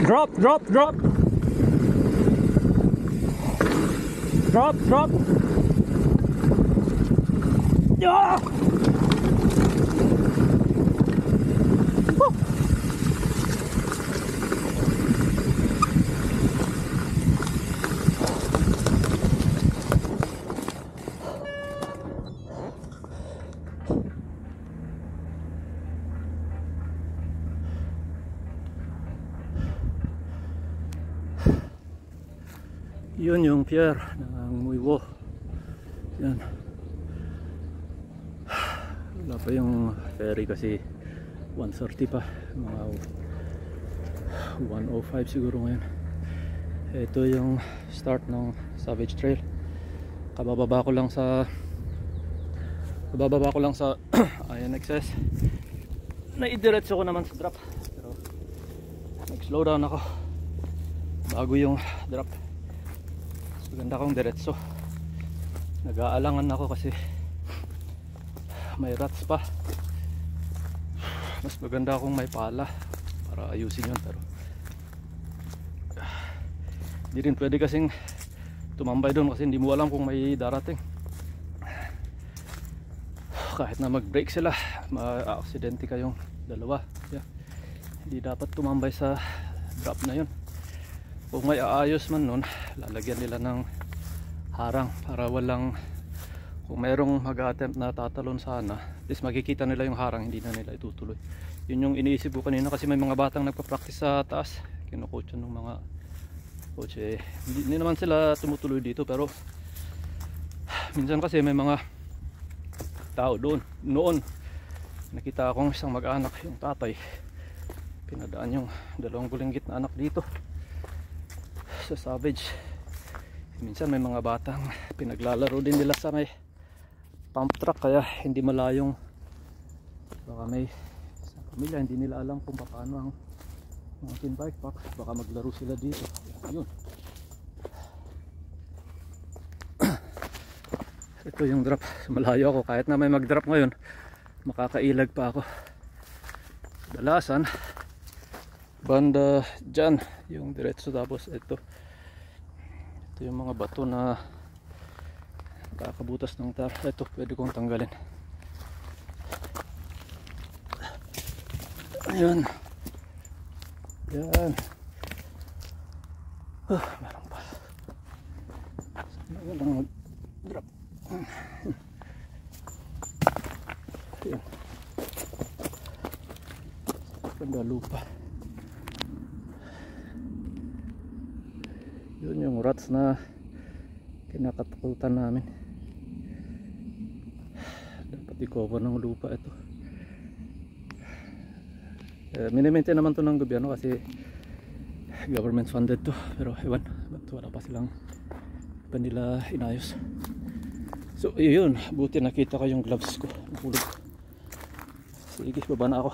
Drop, drop, drop. Drop, drop. Yeah! Yun yung pier ng Muiwo. Yan. Wala pa yung ferry kasi 1:30 pa, mga 1:05 siguro ngayon. Ito yung start ng Savage Trail. Kabababa ko lang sa INXS. Naidiretso ko naman sa drop, pero nag-slow down ako bago yung drop. Maganda kong diretso. Nag-aalangan ako kasi may rats pa. Mas maganda akong may pala para ayusin yun, pero hindi rin pwede kasing tumambay doon kasi hindi mo alam kung may darating. Kahit na mag-brake sila, ma-aksidente kayong dalawa. Yeah. Hindi dapat tumambay sa drop na yun. Kung may aayos man nun, lalagyan nila ng harang para walang, kung mayroong mag-attempt na tatalon sana, at least makikita nila yung harang, hindi na nila itutuloy. Yun yung iniisip ko kanina kasi may mga batang nagpa-practice sa taas. Kinucoach ng mga coach eh. Hindi naman sila tumutuloy dito, pero minsan kasi may mga tao doon. Noon nakita akong isang mag-anak, yung tatay, pinadaan yung 2 bulinggit na anak dito sa Savage. Minsan may mga batang pinaglalaro din nila sa may pump truck, kaya hindi malayong, baka may sa pamilya hindi nila alam kung paano ang mountain bike park, baka maglaro sila dito. Yun. Ito yung drop. Malayo ako, kahit na may mag-drop ngayon makakailag pa ako. Dalasan banda dyan yung diretso, tapos ito yung mga bato na kakabutas ng tar. Ito pwede kong tanggalin. Ayan, yan. Meron pa, sana walang mag drop. Ayan, ganda lupa. Yun yung rats na kinakatakutan namin. Dapat i-cover ng lupa ito. Minimaintain naman to ng gobyerno kasi government funded to, pero ewan, wala pa silang pa nila inayos. So yun, buti nakita ko yung gloves ko. Nahulog. Sige, baba na ako.